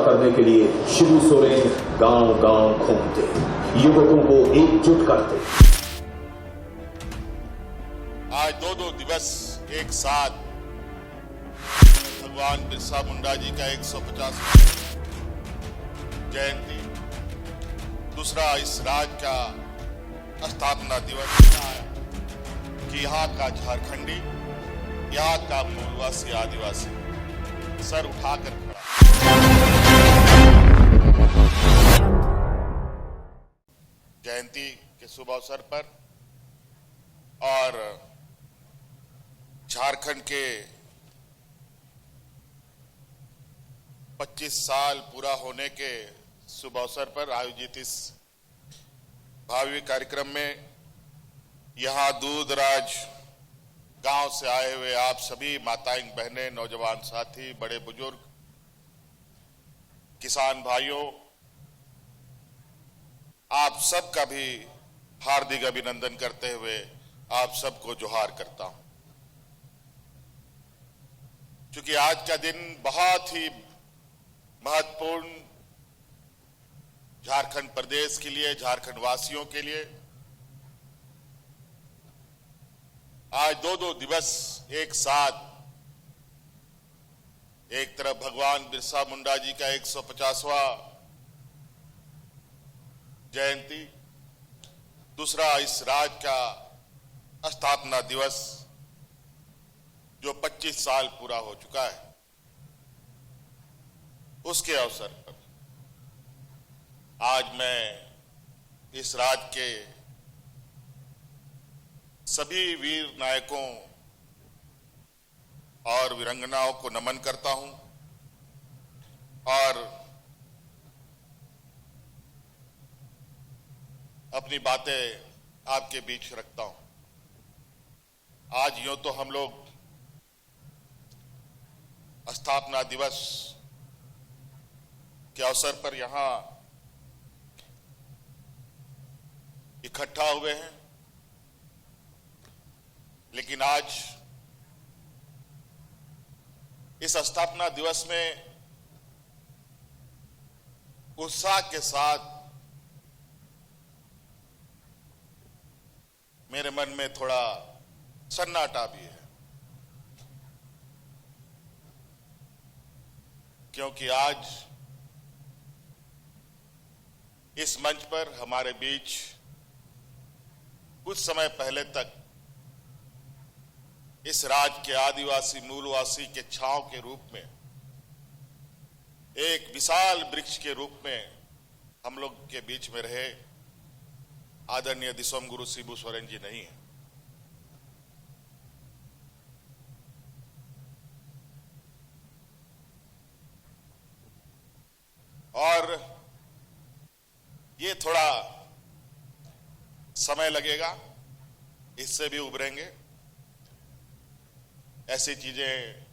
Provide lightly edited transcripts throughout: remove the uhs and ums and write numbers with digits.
करने के लिए शिबू सोरेन गांव-गांव घूमते, युवकों को एकजुट करते। आज दो दिवस एक साथ भगवान बिरसा मुंडा जी का 150वां जयंती, दूसरा इस राज्य का स्थापना दिवस कि यहाँ का झारखंडी, यहाँ का मूलवासी आदिवासी सर उठाकर खड़ा। जयंती के शुभ अवसर पर और झारखंड के 25 साल पूरा होने के शुभ अवसर पर आयोजित इस भव्य कार्यक्रम में यहाँ दूर दराज गांव से आए हुए आप सभी माताएं, बहनें, नौजवान साथी, बड़े बुजुर्ग, किसान भाइयों, आप सबका भी हार्दिक अभिनंदन करते हुए आप सबको जोहार करता हूं। क्योंकि आज का दिन बहुत ही महत्वपूर्ण झारखंड प्रदेश के लिए, झारखंड वासियों के लिए। आज दो दिवस एक साथ, एक तरफ भगवान बिरसा मुंडा जी का 150वां जयंती, दूसरा इस राज्य का स्थापना दिवस जो 25 साल पूरा हो चुका है, उसके अवसर पर आज मैं इस राज्य के सभी वीर नायकों और वीरांगनाओं को नमन करता हूं और अपनी बातें आपके बीच रखता हूं। आज यूं तो हम लोग स्थापना दिवस के अवसर पर यहां इकट्ठा हुए हैं, लेकिन आज इस स्थापना दिवस में उत्साह के साथ मेरे मन में थोड़ा सन्नाटा भी है, क्योंकि आज इस मंच पर हमारे बीच कुछ समय पहले तक इस राज्य के आदिवासी मूलवासी के छांव के रूप में, एक विशाल वृक्ष के रूप में हम लोग के बीच में रहे आदरणीय दिसोम गुरु शिबू सोरेन जी नहीं है। और ये थोड़ा समय लगेगा, इससे भी उभरेंगे। ऐसी चीजें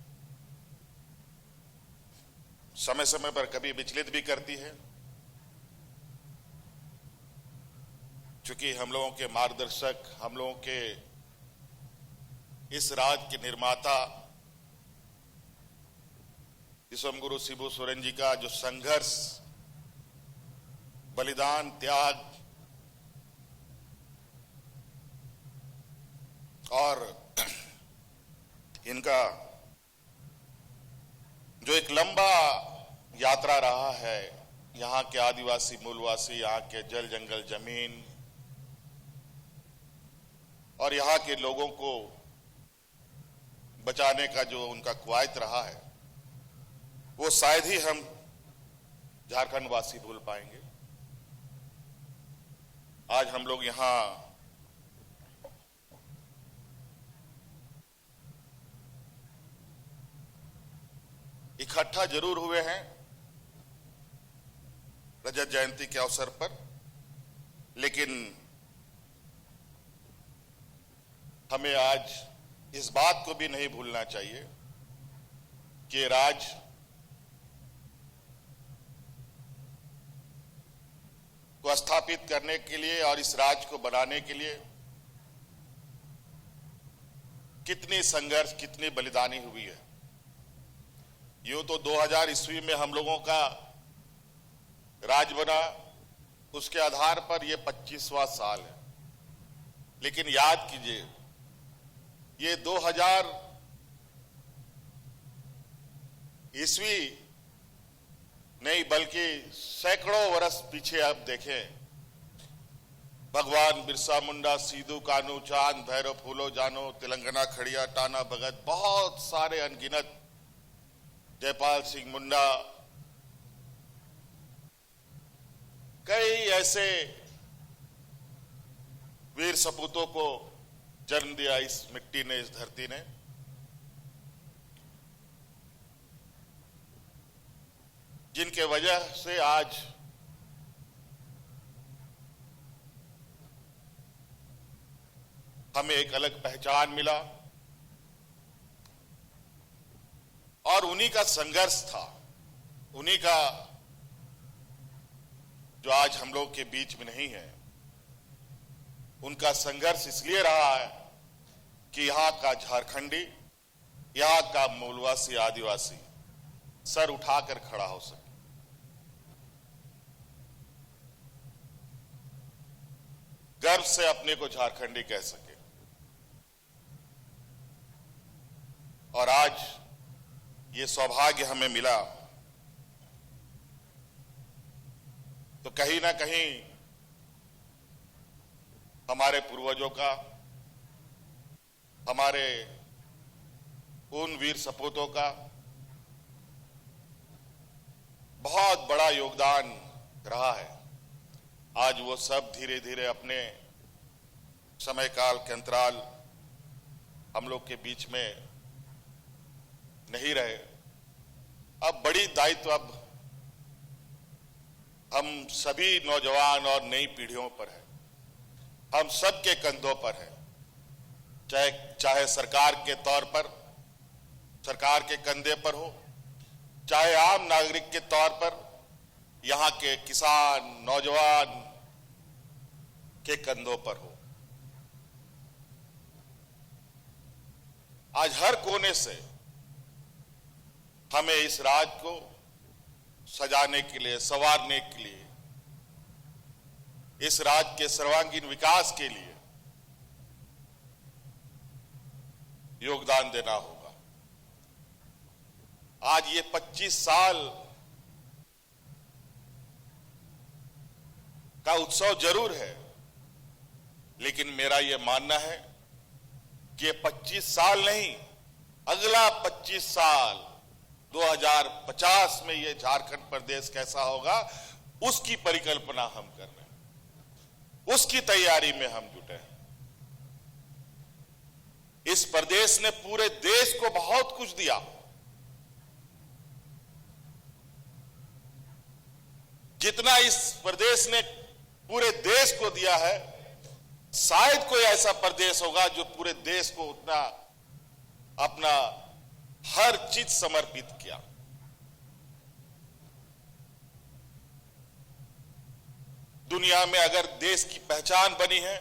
समय समय पर कभी विचलित भी करती है, क्योंकि हम लोगों के मार्गदर्शक, हम लोगों के इस राज्य के निर्माता दिसोम गुरु शिबू सोरेन जी का जो संघर्ष, बलिदान, त्याग और इनका जो एक लंबा यात्रा रहा है, यहाँ के आदिवासी मूलवासी, यहाँ के जल जंगल जमीन और यहाँ के लोगों को बचाने का जो उनका कवायद रहा है, वो शायद ही हम झारखंड वासी भूल पाएंगे। आज हम लोग यहाँ इकट्ठा जरूर हुए हैं रजत जयंती के अवसर पर, लेकिन हमें आज इस बात को भी नहीं भूलना चाहिए कि राज्य को स्थापित करने के लिए और इस राज्य को बनाने के लिए कितनी संघर्ष, कितनी बलिदानी हुई है। यूं तो 2000 ईस्वी में हम लोगों का राज्य बना, उसके आधार पर यह 25वां साल है। लेकिन याद कीजिए, ये 2000 ईस्वी नहीं बल्कि सैकड़ों वर्ष पीछे अब देखें, भगवान बिरसा मुंडा, सीधू कानू, चांद भैरव फूलो जानो, तेलंगाना खड़िया, टाना भगत, बहुत सारे अनगिनत, जयपाल सिंह मुंडा, कई ऐसे वीर सपूतों को जन्म दिया इस मिट्टी ने, इस धरती ने। जिनके वजह से आज हमें एक अलग पहचान मिला, और उन्हीं का संघर्ष था, उन्हीं का जो आज हम लोग के बीच में नहीं है। उनका संघर्ष इसलिए रहा है कि यहां का झारखंडी, यहां का मूलवासी आदिवासी सर उठाकर खड़ा हो सके। गर्व से अपने को झारखंडी कह सके। और आज ये सौभाग्य हमें मिला, तो कहीं ना कहीं हमारे पूर्वजों का, हमारे उन वीर सपूतों का बहुत बड़ा योगदान रहा है। आज वो सब धीरे धीरे अपने समय काल के अंतराल हम लोग के बीच में नहीं रहे। अब बड़ी दायित्व अब हम सभी नौजवान और नई पीढ़ियों पर है, हम सबके कंधों पर है। चाहे सरकार के तौर पर, सरकार के कंधे पर हो, चाहे आम नागरिक के तौर पर यहां के किसान, नौजवान के कंधों पर हो। आज हर कोने से हमें इस राज्य को सजाने के लिए, संवारने के लिए, इस राज्य के सर्वांगीण विकास के लिए योगदान देना होगा। आज ये 25 साल का उत्सव जरूर है, लेकिन मेरा ये मानना है कि ये 25 साल नहीं, अगला 25 साल 2050 में ये झारखंड प्रदेश कैसा होगा, उसकी परिकल्पना हम कर रहे हैं, उसकी तैयारी में हम जुटे हैं। इस प्रदेश ने पूरे देश को बहुत कुछ दिया। जितना इस प्रदेश ने पूरे देश को दिया है, शायद कोई ऐसा प्रदेश होगा जो पूरे देश को उतना अपना हर चीज समर्पित किया। दुनिया में अगर देश की पहचान बनी है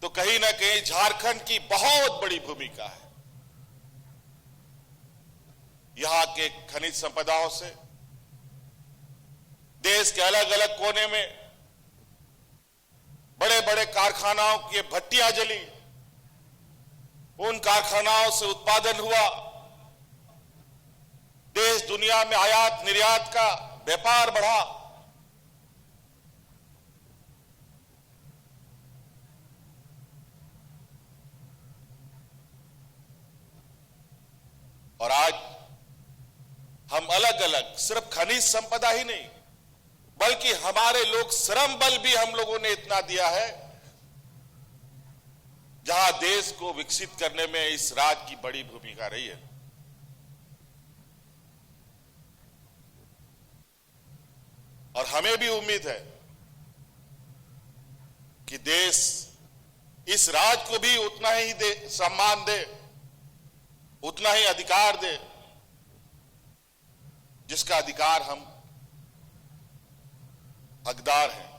तो कहीं ना कहीं झारखंड की बहुत बड़ी भूमिका है। यहां के खनिज संपदाओं से देश के अलग अलग कोने में बड़े बड़े कारखानाओं की भट्टियां जली, उन कारखानाओं से उत्पादन हुआ, देश दुनिया में आयात निर्यात का व्यापार बढ़ा। और आज हम अलग अलग सिर्फ खनिज संपदा ही नहीं, बल्कि हमारे लोग श्रम बल भी हम लोगों ने इतना दिया है, जहां देश को विकसित करने में इस राज्य की बड़ी भूमिका रही है। और हमें भी उम्मीद है कि देश इस राज्य को भी उतना ही सम्मान दे, उतना ही अधिकार दे, जिसका अधिकार हम हकदार हैं।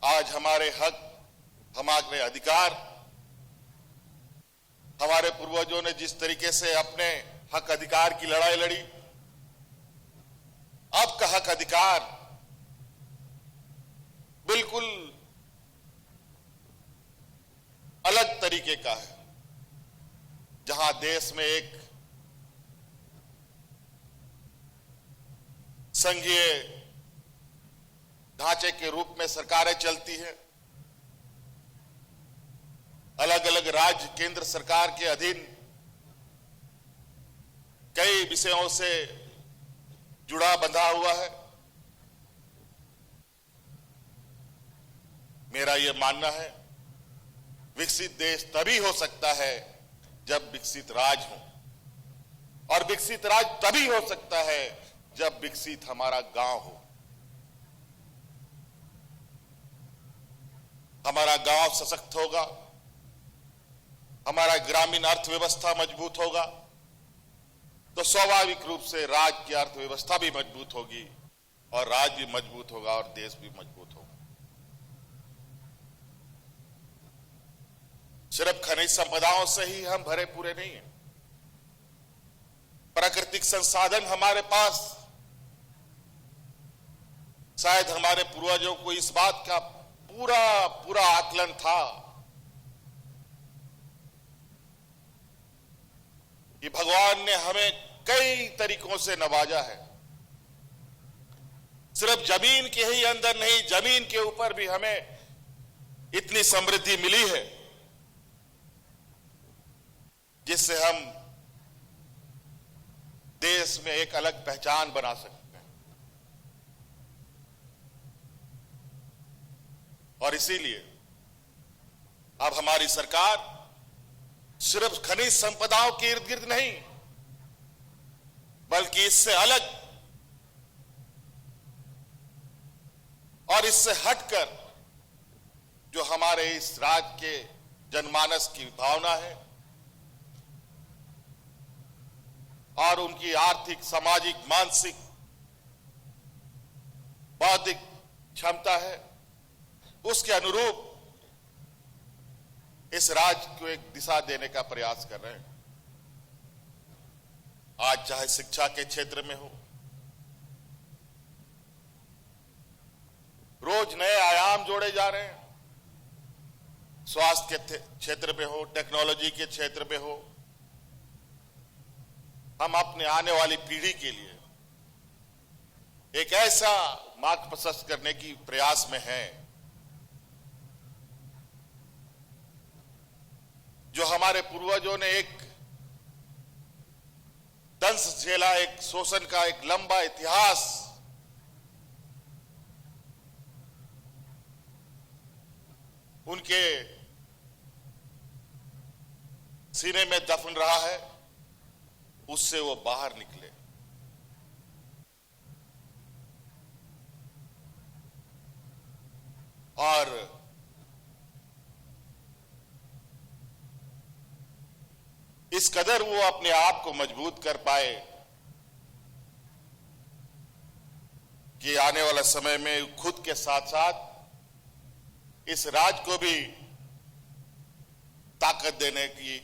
आज हमारे हक, हमारे अधिकार हमारे पूर्वजों ने जिस तरीके से अपने हक अधिकार की लड़ाई लड़ी, अब का हक अधिकार बिल्कुल अलग तरीके का है, जहां देश में एक संघीय ढांचे के रूप में सरकारें चलती हैं। अलग अलग राज्य केंद्र सरकार के अधीन कई विषयों से जुड़ा बंधा हुआ है। मेरा यह मानना है, विकसित देश तभी हो सकता है जब विकसित राज्य हो, और विकसित राज्य तभी हो सकता है जब विकसित हमारा गांव हो। हमारा गांव सशक्त होगा, हमारा ग्रामीण अर्थव्यवस्था मजबूत होगा, तो स्वाभाविक रूप से राज्य की अर्थव्यवस्था भी मजबूत होगी, और राज्य भी मजबूत होगा और देश भी मजबूत होगा। सिर्फ खनिज संपदाओं से ही हम भरे पूरे नहीं हैं। प्राकृतिक संसाधन हमारे पास, शायद हमारे पूर्वजों को इस बात का पूरा आकलन था कि भगवान ने हमें कई तरीकों से नवाजा है। सिर्फ जमीन के ही अंदर नहीं, जमीन के ऊपर भी हमें इतनी समृद्धि मिली है जिससे हम देश में एक अलग पहचान बना सकते हैं। और इसीलिए अब हमारी सरकार सिर्फ खनिज संपदाओं के इर्द गिर्द नहीं, बल्कि इससे अलग और इससे हटकर जो हमारे इस राज्य के जनमानस की भावना है और उनकी आर्थिक, सामाजिक, मानसिक, बौद्धिक क्षमता है, उसके अनुरूप इस राज्य को एक दिशा देने का प्रयास कर रहे हैं। आज चाहे शिक्षा के क्षेत्र में हो, रोज नए आयाम जोड़े जा रहे हैं, स्वास्थ्य के क्षेत्र में हो, टेक्नोलॉजी के क्षेत्र में हो, हम अपने आने वाली पीढ़ी के लिए एक ऐसा मार्ग प्रशस्त करने की प्रयास में हैं जो हमारे पूर्वजों ने एक दंश झेला, एक शोषण का एक लंबा इतिहास उनके सीने में दफन रहा है, उससे वो बाहर निकले। और इस कदर वो अपने आप को मजबूत कर पाए कि आने वाला समय में खुद के साथ साथ इस राज्य को भी ताकत देने की,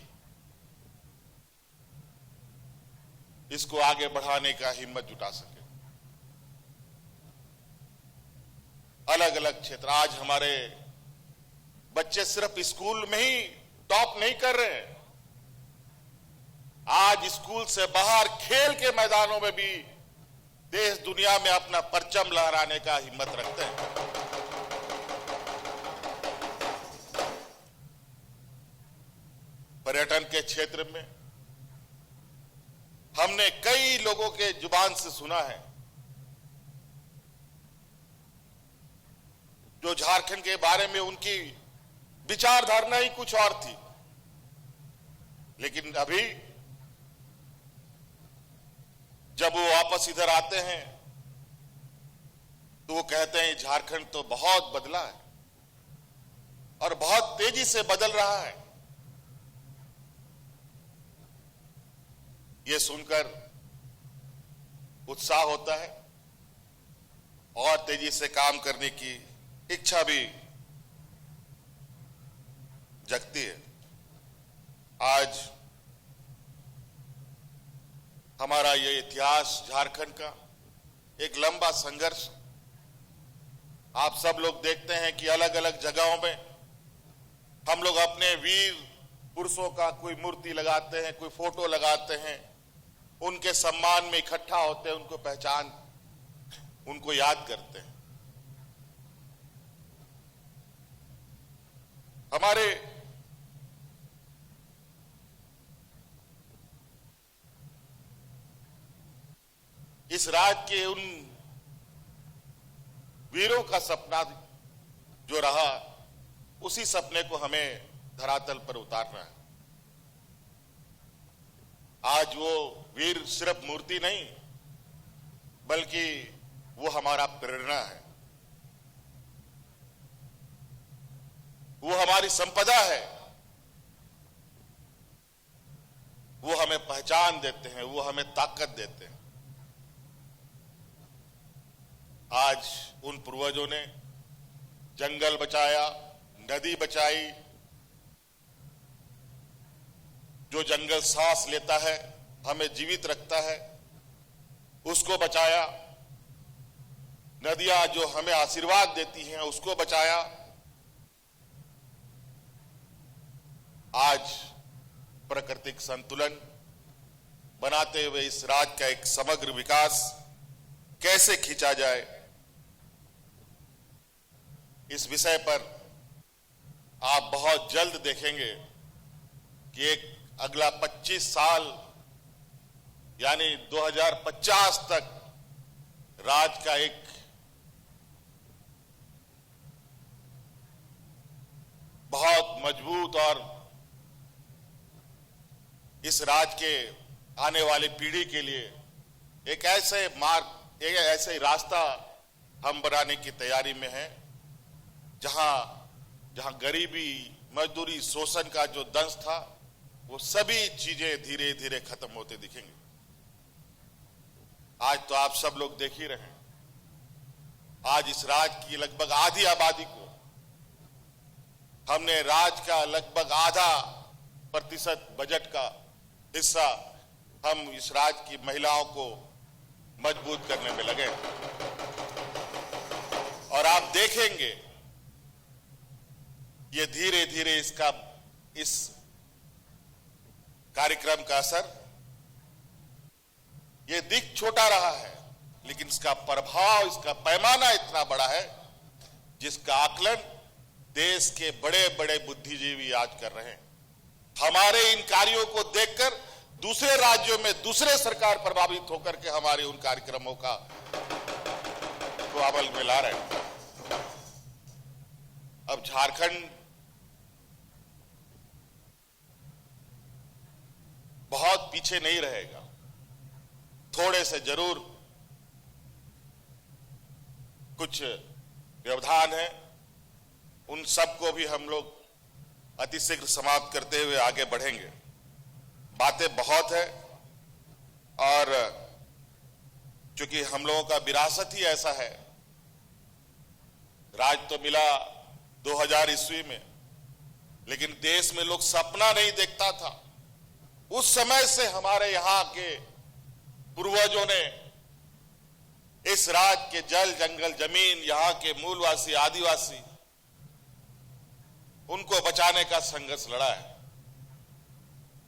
इसको आगे बढ़ाने का हिम्मत जुटा सके। अलग अलग क्षेत्र, आज हमारे बच्चे सिर्फ स्कूल में ही टॉप नहीं कर रहे हैं, आज स्कूल से बाहर खेल के मैदानों में भी देश दुनिया में अपना परचम लहराने का हिम्मत रखते हैं। पर्यटन के क्षेत्र में हमने कई लोगों के जुबान से सुना है जो झारखंड के बारे में उनकी विचारधारणा ही कुछ और थी, लेकिन अभी जब वो वापस इधर आते हैं तो वो कहते हैं झारखंड तो बहुत बदला है और बहुत तेजी से बदल रहा है। ये सुनकर उत्साह होता है और तेजी से काम करने की इच्छा भी जगती है। आज हमारा ये इतिहास झारखंड का एक लंबा संघर्ष, आप सब लोग देखते हैं कि अलग अलग जगहों में हम लोग अपने वीर पुरुषों का कोई मूर्ति लगाते हैं, कोई फोटो लगाते हैं, उनके सम्मान में इकट्ठा होते हैं, उनको पहचान, उनको याद करते हैं। हमारे इस राज्य के उन वीरों का सपना जो रहा, उसी सपने को हमें धरातल पर उतारना है। आज वो वीर सिर्फ मूर्ति नहीं, बल्कि वो हमारा प्रेरणा है, वो हमारी संपदा है, वो हमें पहचान देते हैं, वो हमें ताकत देते हैं। आज उन पूर्वजों ने जंगल बचाया, नदी बचाई, जो जंगल सांस लेता है, हमें जीवित रखता है, उसको बचाया। नदियां जो हमें आशीर्वाद देती हैं, उसको बचाया। आज प्राकृतिक संतुलन बनाते हुए इस राज्य का एक समग्र विकास कैसे खींचा जाए, इस विषय पर आप बहुत जल्द देखेंगे कि एक अगला 25 साल यानी 2050 तक राज्य का एक बहुत मजबूत और इस राज्य के आने वाली पीढ़ी के लिए एक ऐसे मार्ग, एक ऐसे रास्ता हम बनाने की तैयारी में हैं, जहां गरीबी, मजदूरी, शोषण का जो दंश था, वो सभी चीजें धीरे धीरे खत्म होते दिखेंगे। आज तो आप सब लोग देख ही रहे हैं, आज इस राज्य की लगभग आधी आबादी को हमने राज्य का लगभग आधा % बजट का हिस्सा हम इस राज्य की महिलाओं को मजबूत करने में लगे। और आप देखेंगे ये धीरे धीरे इस कार्यक्रम का असर, ये दिख छोटा रहा है, लेकिन इसका प्रभाव, इसका पैमाना इतना बड़ा है, जिसका आकलन देश के बड़े बड़े बुद्धिजीवी आज कर रहे हैं। हमारे इन कार्यों को देखकर दूसरे राज्यों में दूसरे सरकार प्रभावित होकर के हमारे उन कार्यक्रमों को अमल में ला रहे हैं। अब झारखंड बहुत पीछे नहीं रहेगा, थोड़े से जरूर कुछ व्यवधान है, उन सबको भी हम लोग अतिशीघ्र समाप्त करते हुए आगे बढ़ेंगे। बातें बहुत है और चूंकि हम लोगों का विरासत ही ऐसा है, राज तो मिला 2000 ईस्वी में, लेकिन देश में लोग सपना नहीं देखता था। उस समय से हमारे यहां के पूर्वजों ने इस राज्य के जल, जंगल, जमीन, यहां के मूलवासी, आदिवासी, उनको बचाने का संघर्ष लड़ा है।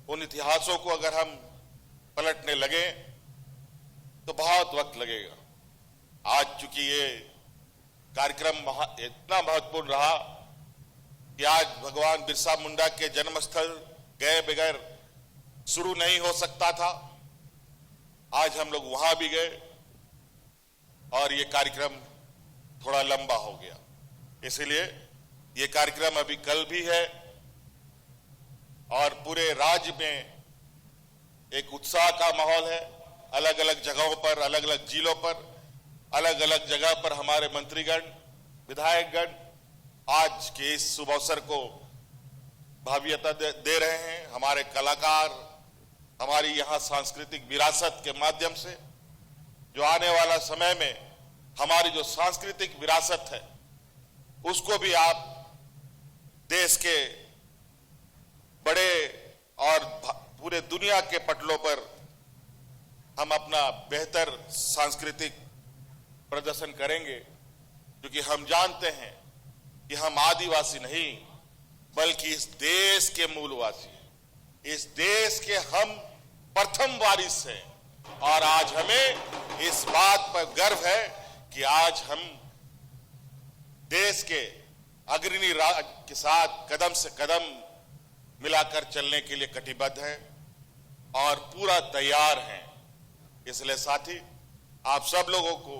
उन इतिहासों को अगर हम पलटने लगे तो बहुत वक्त लगेगा। आज चूंकि ये कार्यक्रम इतना महत्वपूर्ण रहा कि आज भगवान बिरसा मुंडा के जन्मस्थल गए बगैर शुरू नहीं हो सकता था। आज हम लोग वहां भी गए और ये कार्यक्रम थोड़ा लंबा हो गया, इसलिए ये कार्यक्रम अभी कल भी है और पूरे राज्य में एक उत्साह का माहौल है। अलग अलग जगहों पर, अलग अलग जिलों पर, अलग अलग जगह पर हमारे मंत्रीगण, विधायकगण आज के इस शुभ अवसर को भव्यता दे रहे हैं। हमारे कलाकार हमारी यहाँ सांस्कृतिक विरासत के माध्यम से जो आने वाला समय में हमारी जो सांस्कृतिक विरासत है उसको भी आप देश के बड़े और दुनिया के पटलों पर हम अपना बेहतर सांस्कृतिक प्रदर्शन करेंगे, क्योंकि हम जानते हैं कि हम आदिवासी नहीं बल्कि इस देश के मूलवासी, इस देश के हम प्रथम वारिस हैं। और आज हमें इस बात पर गर्व है कि आज हम देश के अग्रणी राज्य के साथ कदम से कदम मिलाकर चलने के लिए कटिबद्ध हैं और पूरा तैयार हैं। इसलिए साथी, आप सब लोगों को